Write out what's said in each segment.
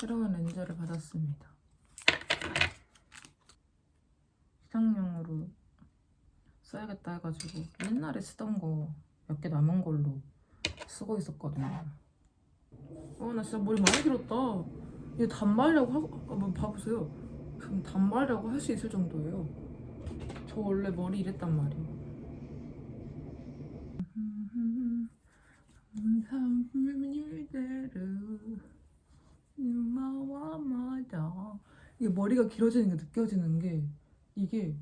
새로운 렌즈를 받았습니다. 시상용으로 써야겠다 해가지고 옛날에 쓰던 거 몇 개 남은 걸로 쓰고 있었거든요. 나 진짜 머리 많이 길었다. 이게 단발이라고 한번 봐보세요. 지금 단발이라고 할 수 있을 정도예요. 저 원래 머리 이랬단 말이에요. 이게 머리가 길어지는 게 느껴지는 게 이게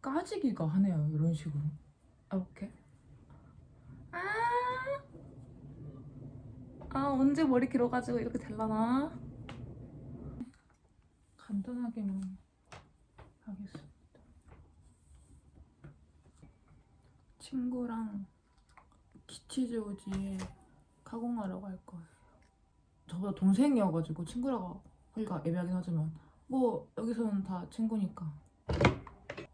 까지기가 하네요. 이런 식으로. 이렇게. 언제 머리 길어가지고 이렇게 될라나? 간단하게만 하겠습니다. 친구랑 키치즈오지에 카공하러 갈 거예요. 저보다 동생이어가지고 친구라고 하기가 애매하긴 하지만 뭐 여기서는 다 친구니까.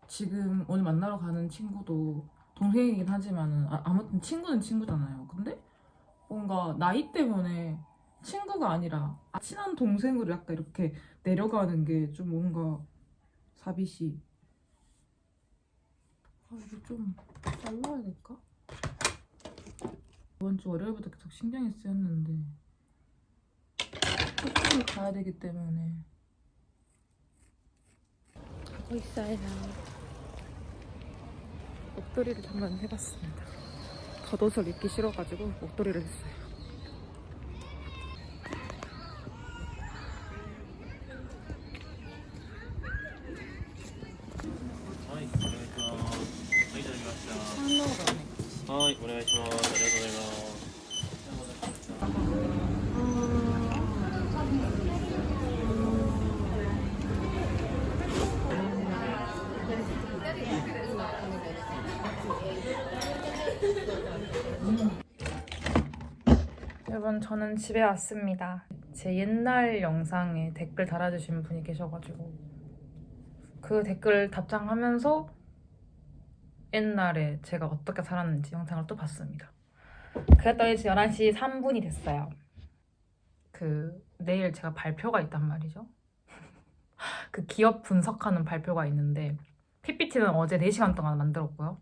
지금 오늘 만나러 가는 친구도 동생이긴 하지만은 아무튼 친구는 친구잖아요. 근데 뭔가 나이 때문에 친구가 아니라 친한 동생으로 약간 이렇게 내려가는 게 좀 뭔가 사비시. 이거 좀 잘라야 될까? 이번 주 월요일부터 계속 신경이 쓰였는데 학교를 가야 되기 때문에 하고 있어요. 목도리를 한번 해봤습니다. 겉옷을 입기 싫어가지고 목도리를 했어요.はい、お願いします。ありがとうございます。 여러분, 저는 집에 왔습니다. 제 옛날 영상에 댓글 달아주신 분이 계셔가지고 그 댓글 답장하면서 옛날에 제가 어떻게 살았는지 영상을 또 봤습니다. 그랬더니 지금 11시 3분이 됐어요. 내일 제가 발표가 있단 말이죠. 그 기업 분석하는 발표가 있는데 PPT는 어제 4시간 동안 만들었고요.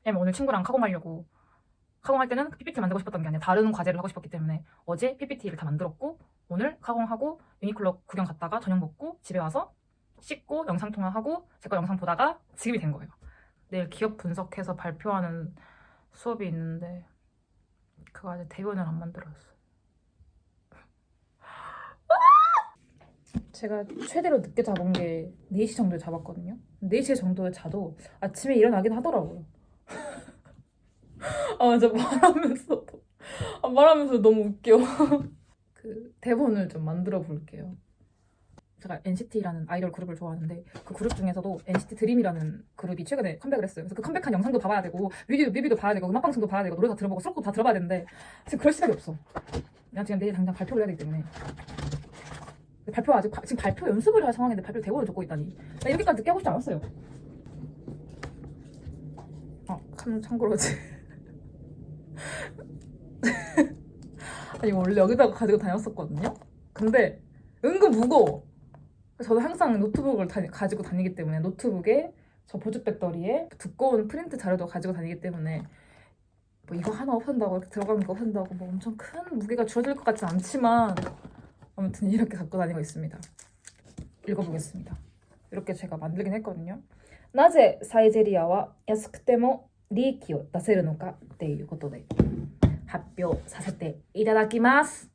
왜냐면 오늘 친구랑 카공하려고, 카공할 때는 PPT 만들고 싶었던 게 아니라 다른 과제를 하고 싶었기 때문에 어제 PPT를 다 만들었고 오늘 카공하고 유니클로 구경 갔다가 저녁 먹고 집에 와서 씻고 영상 통화하고 제 거 영상 보다가 지금이 된 거예요. 내일 기업 분석해서 발표하는 수업이 있는데 그거 아직 대본을 안 만들었어요. 제가 최대로 늦게 잡은 게 4시 정도에 잡았거든요. 4시 정도에 자도 아침에 일어나긴 하더라고요. 진짜 말하면서 너무 웃겨. 대본을 좀 만들어 볼게요. 제가 NCT라는 아이돌 그룹을 좋아하는데 그 그룹 중에서도 NCT 드림이라는 그룹이 최근에 컴백을 했어요. 그래서 그 컴백한 영상도 봐봐야 되고 뮤비도 봐야 되고 음악방송도 봐야 되고 노래 다 들어보고 수록곡 다 들어봐야 되는데 지금 그럴 시간이 없어. 내가 지금 내일 당장 발표를 해야 되기 때문에 지금 발표 연습을 할 상황인데 발표 대본을 적고 있다니. 나 이렇게까지 늦게 하고 싶지 않았어요. 참고로 아니 원래 여기다가 가지고 다녔었거든요. 근데 은근 무거워. 저도 항상 노트북을 가지고 다니기 때문에 노트북에 저 보조 배터리에 두꺼운 프린트 자료도 가지고 다니기 때문에 뭐 이거 하나 없앤다고 이렇게 들어가는 거 없앤다고 뭐 엄청 큰 무게가 줄어들 것 같진 않지만 아무튼 이렇게 갖고 다니고 있습니다. 읽어보겠습니다. 이렇게 제가 만들긴 했거든요. なぜ 사이제리아와 安くても利益を出せるのかっていうことで発表させていただきます。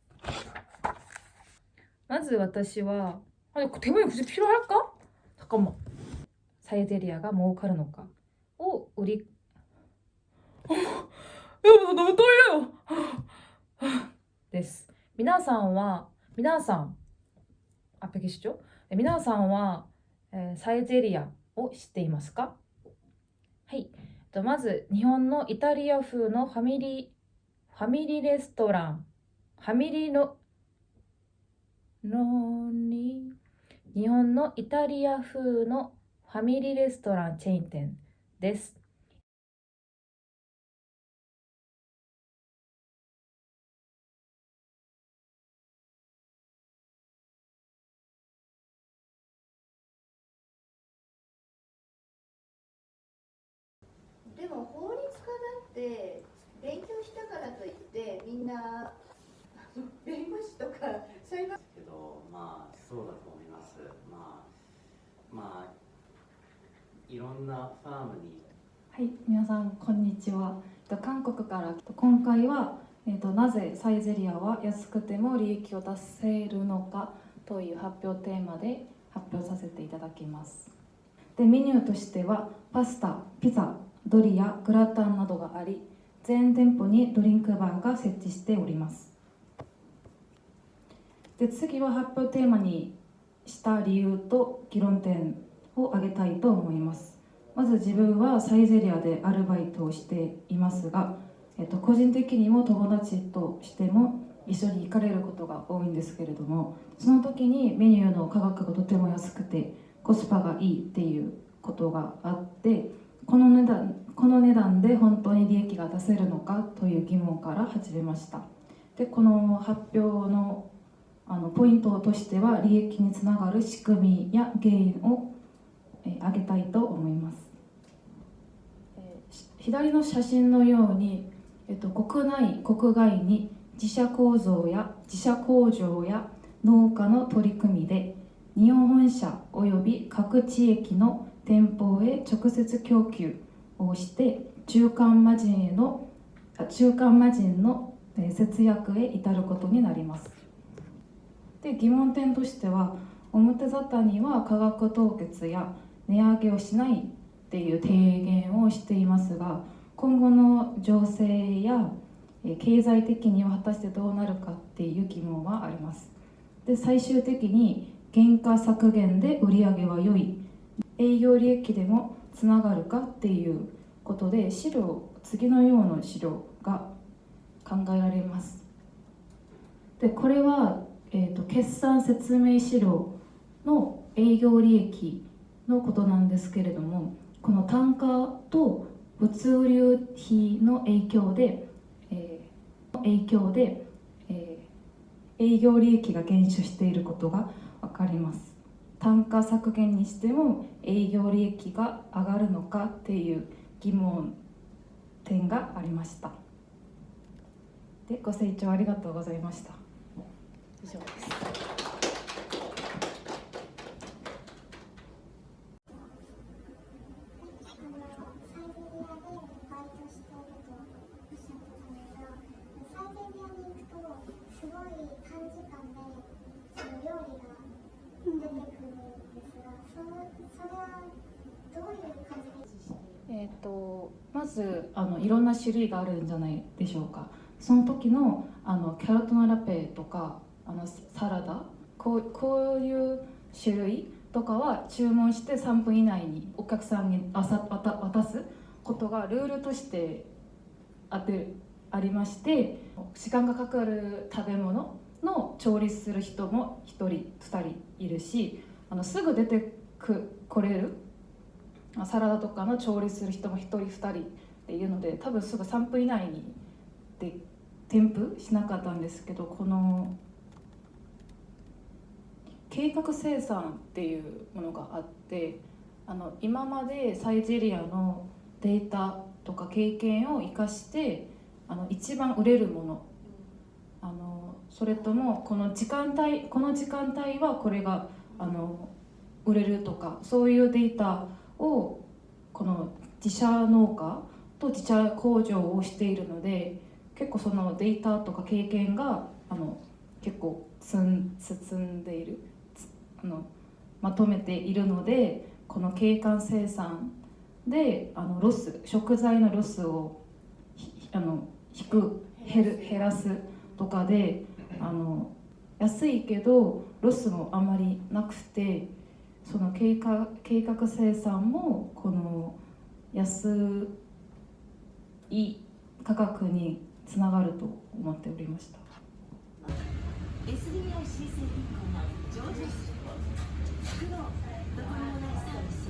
まず私は아니 대본이 굳이 필요할까? 잠깐만. 사이제리아가儲かるのかを우리 여러분 너무 떨려요. です。皆さん앞에 계시죠? 皆さんは、サイゼリアを知っていますか？はい。まず日本のイタリア風のファミリーレストラン、ファミリーの日本のイタリア風のファミリーレストランチェーン店です。も法律家だって勉強したからといってみんな弁護士とか裁判けど、まあそうだと思います。まあいろんなファームに。はい、皆さんこんにちは。韓国から今回は、なぜサイゼリヤは安くても利益を出せるのかという発表テーマで発表させていただきます。で、メニューとしてはパスタ、ピザ、ドリア、グラタンなどがあり、全店舗にドリンクバーが設置しております。で、次は発表テーマにした理由と議論点を挙げたいと思います。まず自分はサイゼリヤでアルバイトをしていますが、個人的にも友達としても一緒に行かれることが多いんですけれども、その時にメニューの価格がとても安くてコスパがいいっていうことがあって、この値段で本当に利益が出せるのかという疑問から始めました。で、この発表のポイントとしては利益につながる仕組みや原因を挙げたいと思います。左の写真のように、国内国外に自社工場や農家の取り組みで日本本社および各地域の店舗へ直接供給をして中間マジンの節約へ至ることになります。で、疑問点としては表沙汰には価格凍結や値上げをしないっていう提言をしていますが、今後の情勢や経済的には果たしてどうなるかっていう疑問はあります。で、最終的に原価削減で売上は良い、営業利益でもつながるかっていうことで次のような資料が考えられます。で、これは、決算説明資料の営業利益のことなんですけれども、この単価と物流費の影響で、営業利益が減少していることが分かります。単価削減にしても営業利益が上がるのかっていう疑問点がありました。で、ご清聴ありがとうございました。以上です。すごい短時間でその料理が出てくるんですが、それはどういう感じで？まずいろんな種類があるんじゃないでしょうか。その時のキャロットのラペとかサラダこういう種類とかは注文して3分以内にお客さんに渡すことがルールとしてありまして、時間がかかる食べ物の調理する人も1人2人いるし、すぐ出てこれるサラダとかの調理する人も1人2人っていうので、多分すぐ3分以内にで添付しなかったんですけど、この計画生産っていうものがあって、今までサイゼリヤのデータとか経験を生かして一番売れるもの、それともこの時間帯はこれが売れるとか、そういうデータをこの自社農家と自社工場をしているので、結構そのデータとか経験が結構進んでいる、まとめているので、この計画生産で食材のロスを減らすとかで安いけどロスもあまりなくて、その計画生産もこの安い価格につながると思っておりました。 SBI 新生銀行が上場する福のドコモライスサービス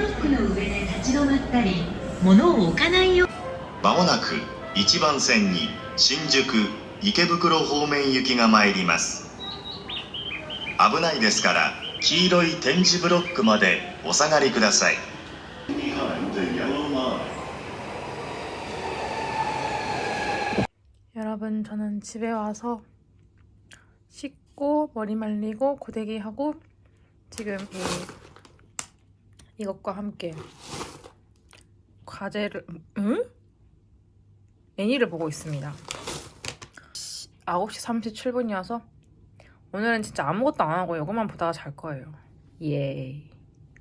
ックの上で立ち止まったり物を置かないようまもなく1番線に新宿池袋方面行きが参ります。危ないですから黄色い点字ブロックまでお下がりください。 여러분, 저는 집에 와서 씻고 머리 말리고 고데기 하고 지금 이것과 함께 과제를 애니를 보고 있습니다. 9시 37분이어서 오늘은 진짜 아무것도 안 하고 이것만 보다가 잘 거예요. 예.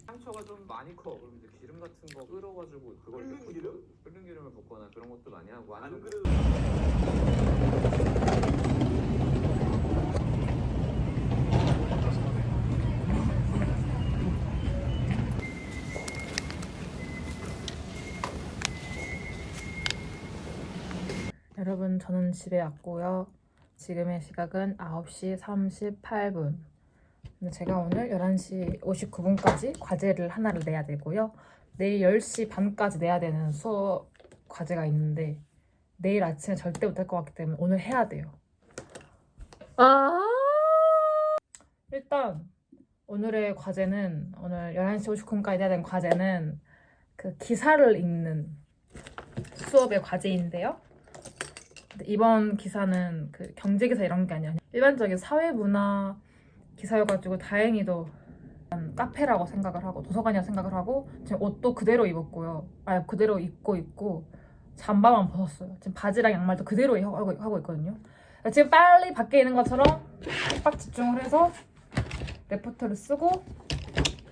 상처가 좀 많이 커. 그럼 이제 기름 같은 거 끓여가지고 그걸 끓는 기름을 붓거나 그런 것도 많이 하고 안 그래도 여러분, 저는 집에 왔고요. 지금의 시각은 9시 38분. 제가 오늘 11시 59분까지 과제를 하나를 내야 되고요. 내일 10시 반까지 내야 되는 수업 과제가 있는데 내일 아침에 절대 못할 것 같기 때문에 오늘 해야 돼요. 일단 오늘의 과제는 오늘 11시 59분까지 내야 되는 과제는 그 기사를 읽는 수업의 과제인데요. 근데 이번 기사는 그 경제기사 이런 게 아니라 일반적인 사회문화 기사여가지고 다행히도 카페라고 생각을 하고 도서관이라고 생각을 하고 지금 옷도 그대로 입었고요. 그대로 입고 있고 잠바만 벗었어요. 지금 바지랑 양말도 그대로 하고 있거든요. 지금 빨리 밖에 있는 것처럼 빡 집중을 해서 레포트를 쓰고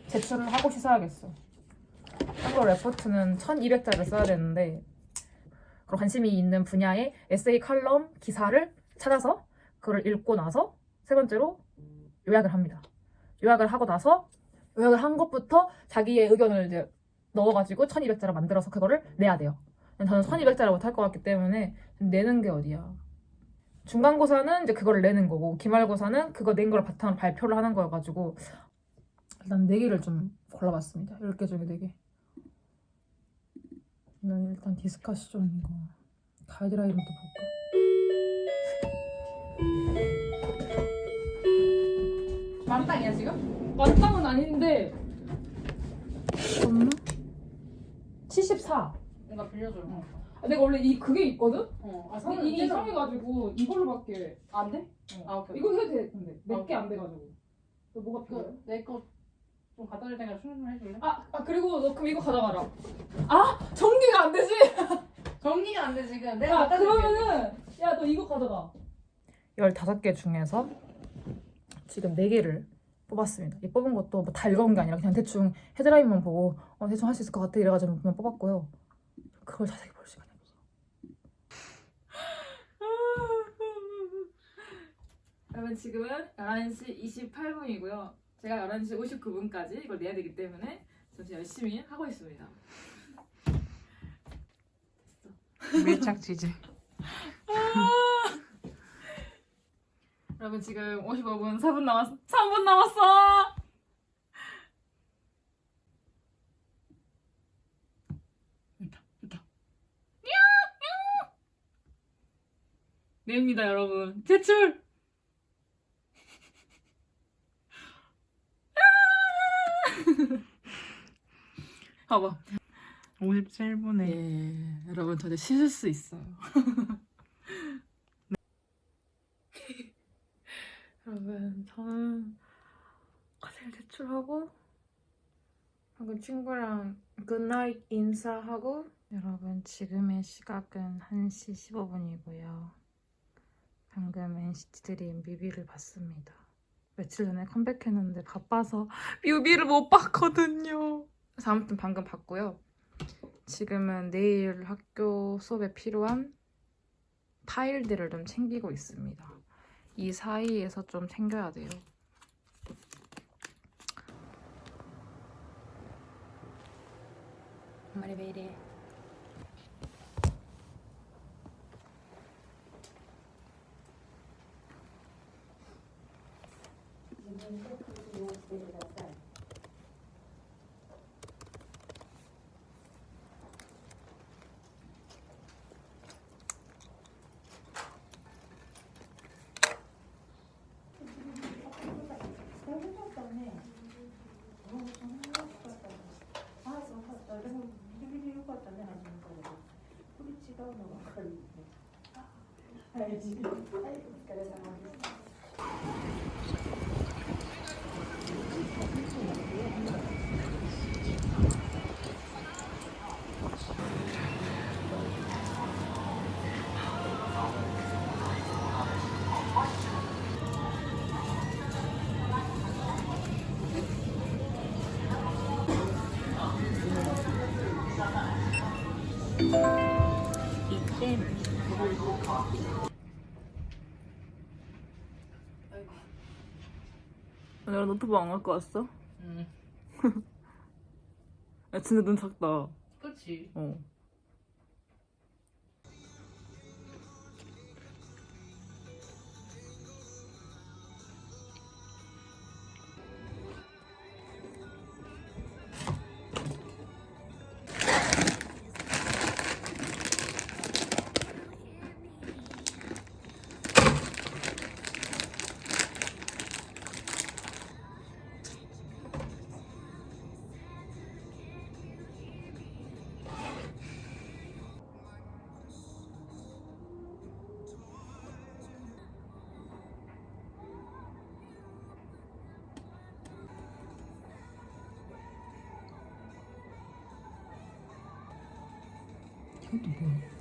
제출을 하고 씻어야겠어. 참고로 레포트는 1200자를 써야 되는데 그리고 관심이 있는 분야의 에세이 칼럼 기사를 찾아서 그걸 읽고 나서 세 번째로 요약을 합니다. 요약을 하고 나서 요약을 한 것부터 자기의 의견을 이제 넣어가지고 1200자를 만들어서 그거를 내야 돼요. 저는 1200자를 못할 것 같기 때문에 내는 게 어디야. 중간고사는 이제 그거를 내는 거고 기말고사는 그거 낸 걸 바탕으로 발표를 하는 거여가지고 일단 4개를 좀 골라봤습니다. 10개 중에 4개. 난 일단 디스커션 이거 가이드라인부터 볼까? 만땅이야 지금? 만땅은 아닌데 얼마? 74. 내가 빌려줘. 내가 원래 그게 있거든? 근데 이게 이상해가지고 이걸로밖에 안 돼? 어. 오케이. 이거 해도 돼 근데 내게 오케이. 안 돼가지고 너 뭐가 필요해? 내거 좀 갖다 줄 테니까 충전 좀 해줄래? 그리고 너 그럼 이거 가져가라. 전기가 안 되지? 정리가 안 돼 지금. 내가 갖다 줄게. 그러면은 야 너 이거 가져가. 15개 중에서 지금 4개를 뽑았습니다. 이 뽑은 것도 뭐 다 읽어본 게 아니라 그냥 대충 헤드라인만 보고 대충 할 수 있을 것 같아 이래가지고 그냥 뽑았고요. 그걸 자세히 볼 시간이 없어. 여러분 지금은 11시 28분이고요. 제가 11시 59분까지 이걸 내야 되기 때문에 저 지금 열심히 하고 있습니다. 됐어. 밀착 지지. 여러분 지금 55분 4분 남았어. 3분 남았어. 됐다. 냅니다 여러분. 제출. 봐봐. 57분에. 예, 여러분 저 이제 씻을 수 있어요. 여러분 저는 과제를 제출하고 방금 친구랑 굿나잇 인사하고 여러분 지금의 시각은 1시 15분이고요. 방금 NCT 드림 뮤비를 봤습니다. 며칠 전에 컴백했는데 바빠서 뮤비를 못 봤거든요. 그래서 아무튼 방금 봤고요. 지금은 내일 학교 수업에 필요한 파일들을 좀 챙기고 있습니다. 이 사이에서 좀 챙겨야 돼요. 말이 왜 이래? 내가 노트북 안 갖고 왔어? 응. 야 진짜 눈 작다. 그렇지. 어. 이것도 뭐야?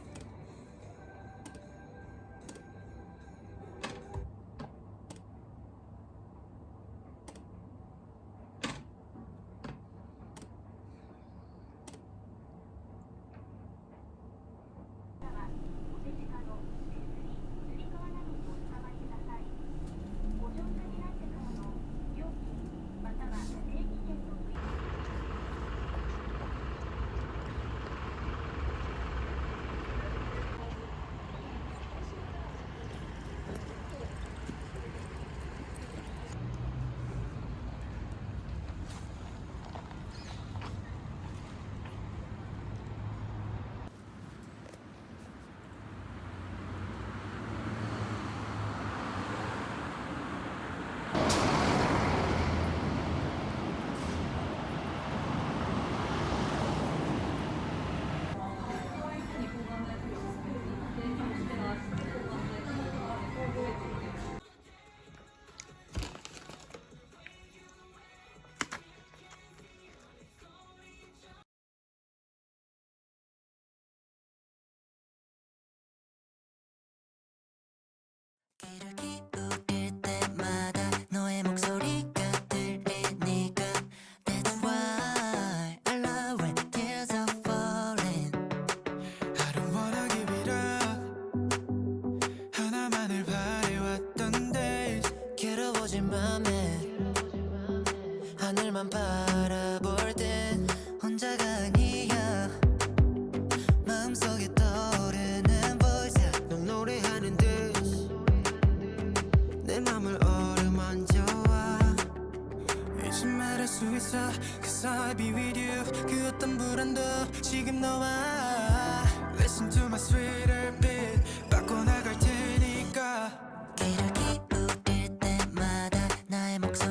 기러기 울릴 때마다 너의 목소리가 들리니까 That's why I love when tears are falling I don't wanna give it up 하나만을 바래왔던 days 괴로워진 맘에 하늘만 바라볼 땐 혼자가 아니야 마음속에 떠오르는 voice 넌 노래하는 듯 내 맘을 어루만져와 이제 말할 수 있어 Cause I'll be with you 그 어떤 불안도 지금 너와 Listen to my sweeter beat 바꿔나갈 테니까 기러기 울릴 때마다 나의 목소리